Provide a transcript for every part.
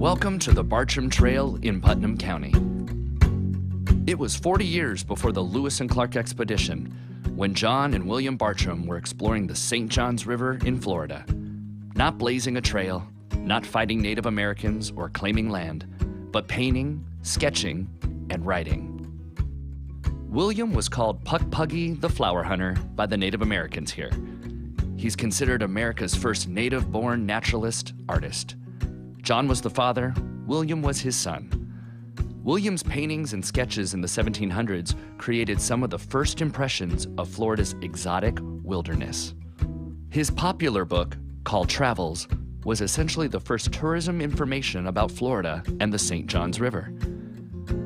Welcome to the Bartram Trail in Putnam County. It was 40 years before the Lewis and Clark expedition when John and William Bartram were exploring the St. Johns River in Florida. Not blazing a trail, not fighting Native Americans or claiming land, but painting, sketching, and writing. William was called Puck Puggy the Flower Hunter by the Native Americans here. He's considered America's first native-born naturalist artist. John was the father, William was his son. William's paintings and sketches in the 1700s created some of the first impressions of Florida's exotic wilderness. His popular book, called Travels, was essentially the first tourism information about Florida and the St. Johns River.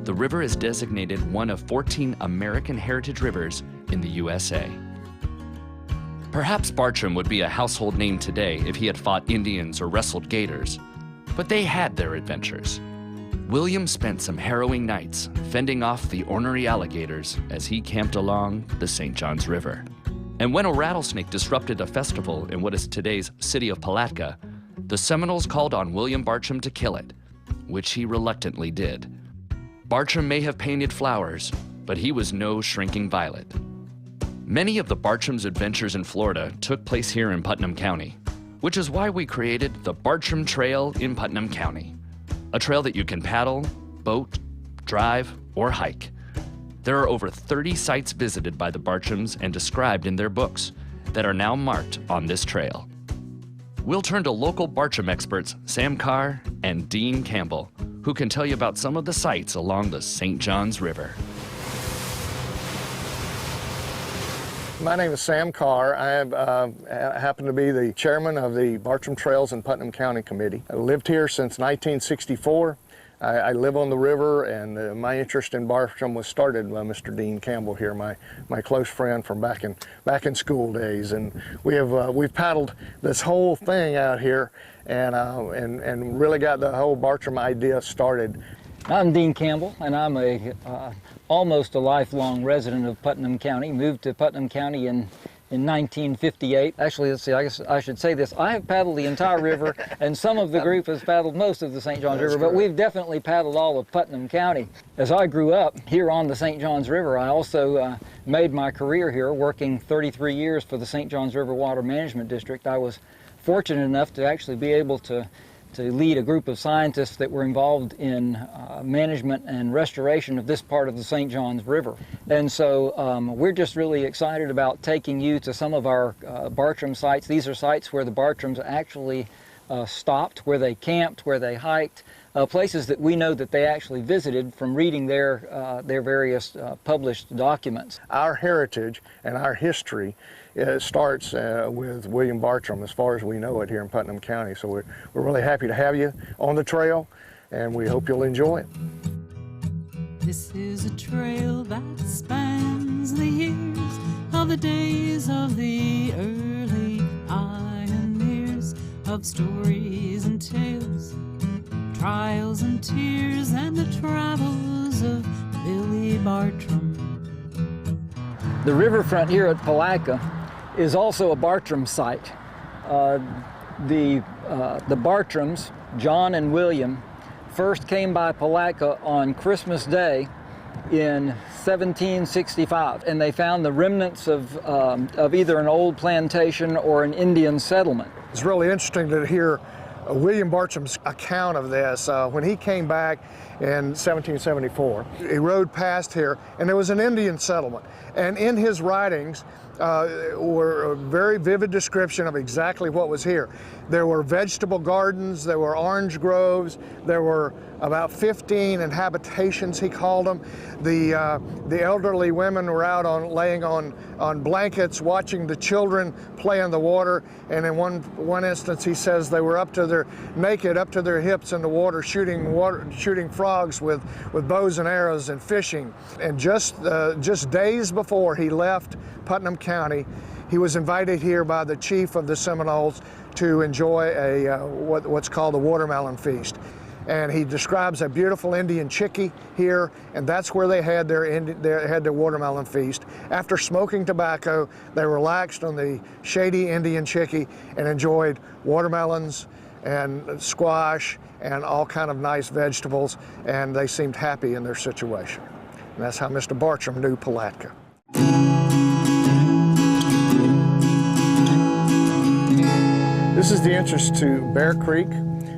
The river is designated one of 14 American heritage rivers in the USA. Perhaps Bartram would be a household name today if he had fought Indians or wrestled gators, but they had their adventures. William spent some harrowing nights fending off the ornery alligators as he camped along the St. Johns River. And when a rattlesnake disrupted a festival in what is today's city of Palatka, the Seminoles called on William Bartram to kill it, which he reluctantly did. Bartram may have painted flowers, but he was no shrinking violet. Many of the Bartram's adventures in Florida took place here in Putnam County, which is why we created the Bartram Trail in Putnam County, a trail that you can paddle, boat, drive, or hike. There are over 30 sites visited by the Bartrams and described in their books that are now marked on this trail. We'll turn to local Bartram experts Sam Carr and Dean Campbell, who can tell you about some of the sites along the St. Johns River. My name is Sam Carr. I happen to be the chairman of the Bartram Trails in Putnam County Committee. I lived here since 1964. I live on the river, and my interest in Bartram was started by Mr. Dean Campbell here, my close friend from back in school days. And we've paddled this whole thing out here, and really got the whole Bartram idea started. I'm Dean Campbell, and I'm almost a lifelong resident of Putnam County. Moved to Putnam County in 1958. Actually, let's see, I guess I should say this. I have paddled the entire river, and some of the group has paddled most of the St. Johns River, but we've definitely paddled all of Putnam County. As I grew up here on the St. Johns River, I also made my career here, working 33 years for the St. Johns River Water Management District. I was fortunate enough to actually be able to lead a group of scientists that were involved in management and restoration of this part of the St. Johns River. And so we're just really excited about taking you to some of our Bartram sites. These are sites where the Bartrams actually stopped, where they camped, where they hiked, places that we know that they actually visited from reading their various published documents. Our heritage and our history starts with William Bartram, as far as we know it here in Putnam County. So we're really happy to have you on the trail, and we hope you'll enjoy it. This is a trail that spans the years of the days of the early pioneers, of stories and tales, trials and tears, and the travels of Billy Bartram. The riverfront here at Palatka is also a Bartram site. The Bartrams, John and William, first came by Palatka on Christmas Day in 1765, and they found the remnants of either an old plantation or an Indian settlement. It's really interesting to hear William Bartram's account of this. When he came back in 1774, he rode past here, and there was an Indian settlement. And in his writings were a very vivid description of exactly what was here. There were vegetable gardens, there were orange groves, there were about 15 habitations, he called them. The elderly women were out laying on blankets, watching the children play in the water. And in one instance, he says they were naked up to their hips in the water, shooting frogs with bows and arrows and fishing. And just days before he left Putnam County, he was invited here by the chief of the Seminoles to enjoy what's called the watermelon feast. And he describes a beautiful Indian chickie here, and that's where they had their watermelon feast. After smoking tobacco, they relaxed on the shady Indian chickie and enjoyed watermelons, and squash and all kind of nice vegetables, and they seemed happy in their situation. And that's how Mr. Bartram knew Palatka. This is the entrance to Bear Creek,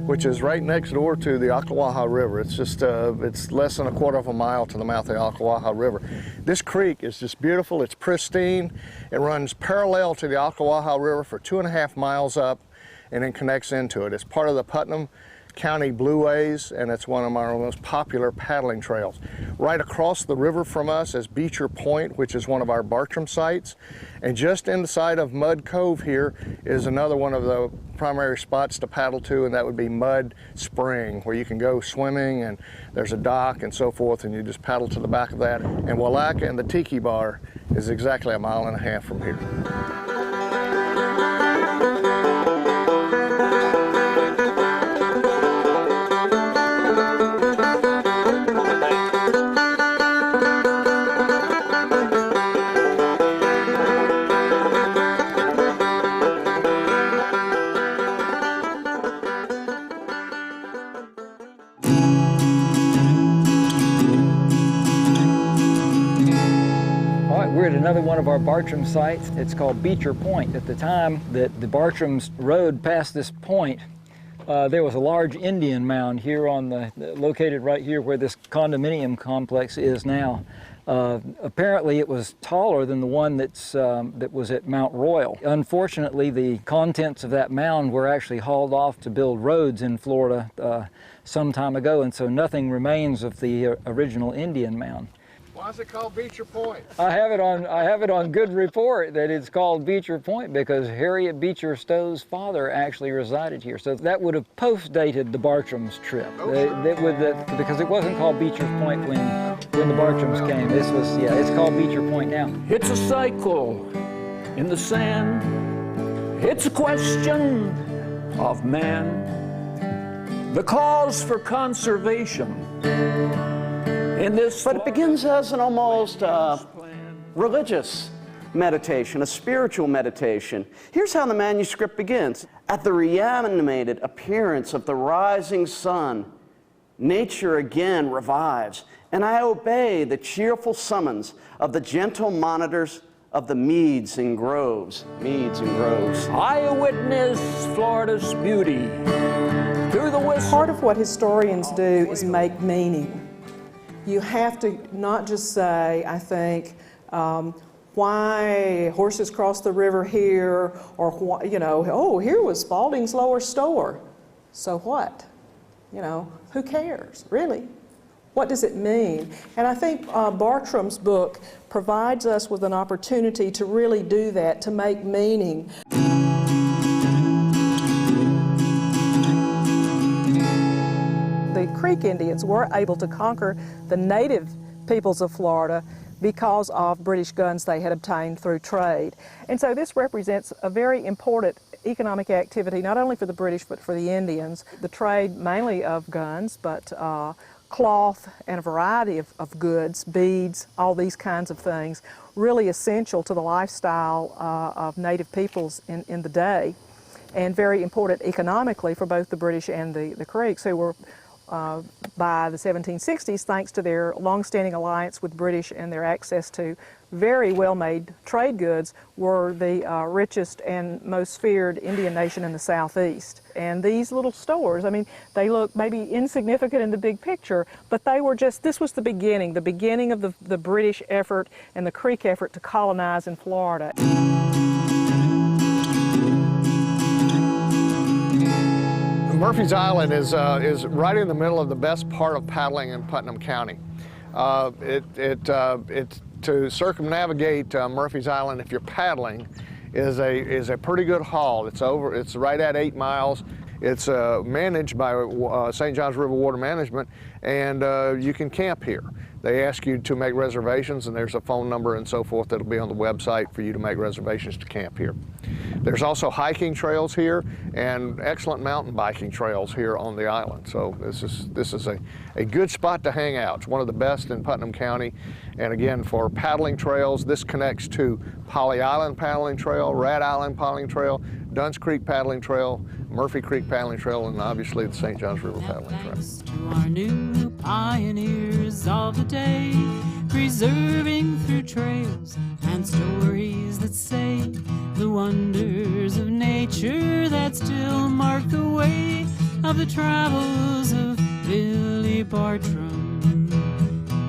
which is right next door to the Ocklawaha River. It's just, it's less than a quarter of a mile to the mouth of the Ocklawaha River. This creek is just beautiful, it's pristine. It runs parallel to the Ocklawaha River for 2.5 miles up and then connects into it. It's part of the Putnam County Blueways, and it's one of our most popular paddling trails. Right across the river from us is Beecher Point, which is one of our Bartram sites. And just inside of Mud Cove here is another one of the primary spots to paddle to, and that would be Mud Spring, where you can go swimming and there's a dock and so forth, and you just paddle to the back of that. And Walaka and the Tiki Bar is exactly 1.5 miles from here. We're at another one of our Bartram sites. It's called Beecher Point. At the time that the Bartrams rode past this point, there was a large Indian mound here located right here where this condominium complex is now. Apparently it was taller than the one that was at Mount Royal. Unfortunately, the contents of that mound were actually hauled off to build roads in Florida some time ago, and so nothing remains of the original Indian mound. Why is it called Beecher Point? I have it on good report that it's called Beecher Point because Harriet Beecher Stowe's father actually resided here. So that would have post-dated the Bartram's trip. Because it wasn't called Beecher Point when the Bartrams came. It's called Beecher Point now. It's a cycle in the sand. It's a question of man. The cause for conservation. But it begins as an almost religious meditation, a spiritual meditation. Here's how the manuscript begins. At the reanimated appearance of the rising sun, nature again revives, and I obey the cheerful summons of the gentle monitors of the meads and groves. Meads and groves. I witness Florida's beauty through the whistle. Part of what historians do is make meaning. You have to not just say, I think, why horses cross the river here, or why, oh, here was Spalding's lower store. So what? Who cares, really? What does it mean? And I think Bartram's book provides us with an opportunity to really do that, to make meaning. The Creek Indians were able to conquer the native peoples of Florida because of British guns they had obtained through trade. And so this represents a very important economic activity, not only for the British but for the Indians. The trade mainly of guns, but cloth and a variety of goods, beads, all these kinds of things, really essential to the lifestyle of native peoples in the day, and very important economically for both the British and the Creeks, who were by the 1760s, thanks to their long-standing alliance with British and their access to very well-made trade goods, were the richest and most feared Indian nation in the Southeast. And these little stores, I mean, they look maybe insignificant in the big picture, but they were just, this was the beginning of the British effort and the Creek effort to colonize in Florida. Murphy's Island is right in the middle of the best part of paddling in Putnam County. To circumnavigate Murphy's Island, if you're paddling, is a pretty good haul. It's right at 8 miles. It's managed by St. Johns River Water Management, and you can camp here. They ask you to make reservations, and there's a phone number and so forth that'll be on the website for you to make reservations to camp here. There's also hiking trails here and excellent mountain biking trails here on the island. So this is a good spot to hang out. It's one of the best in Putnam County. And again, for paddling trails, this connects to Polly Island Paddling Trail, Rat Island Paddling Trail, Dunn's Creek Paddling Trail, Murphy Creek Paddling Trail, and obviously the St. Johns River Paddling Trail. Thanks to our new pioneers of the day, preserving through trails and stories that say the wonders of nature that still mark the way of the travels of Billy Bartram.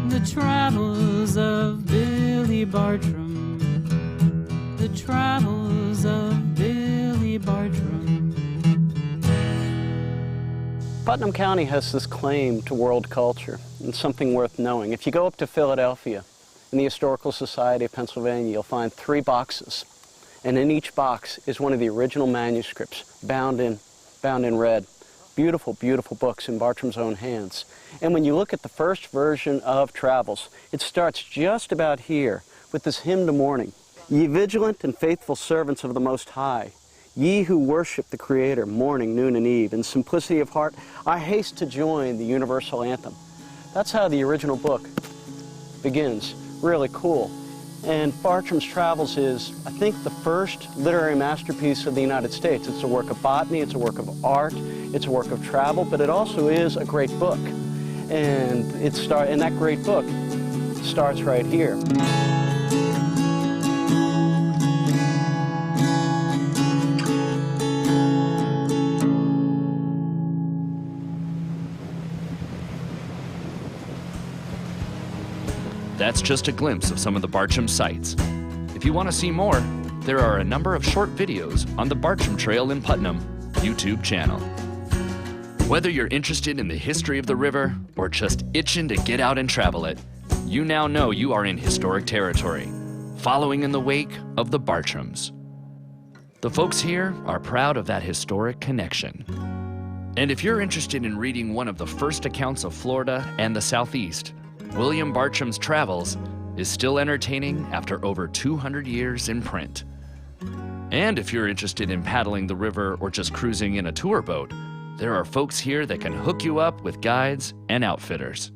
The travels of Billy Bartram. The travels of Billy Bartram. Putnam County has this claim to world culture, and something worth knowing. If you go up to Philadelphia, in the Historical Society of Pennsylvania, you'll find 3 boxes, and in each box is one of the original manuscripts, bound in red. Beautiful, beautiful books in Bartram's own hands. And when you look at the first version of Travels, it starts just about here with this hymn to morning. Ye vigilant and faithful servants of the Most High, ye who worship the Creator morning, noon, and eve, in simplicity of heart, I haste to join the universal anthem. That's how the original book begins. Really cool. And Bartram's Travels is, I think, the first literary masterpiece of the United States. It's a work of botany, it's a work of art, it's a work of travel, but it also is a great book. And that great book starts right here. That's just a glimpse of some of the Bartram sites. If you want to see more, there are a number of short videos on the Bartram Trail in Putnam YouTube channel. Whether you're interested in the history of the river or just itching to get out and travel it, you now know you are in historic territory, following in the wake of the Bartrams. The folks here are proud of that historic connection. And if you're interested in reading one of the first accounts of Florida and the Southeast, William Bartram's Travels is still entertaining after over 200 years in print. And if you're interested in paddling the river or just cruising in a tour boat, there are folks here that can hook you up with guides and outfitters.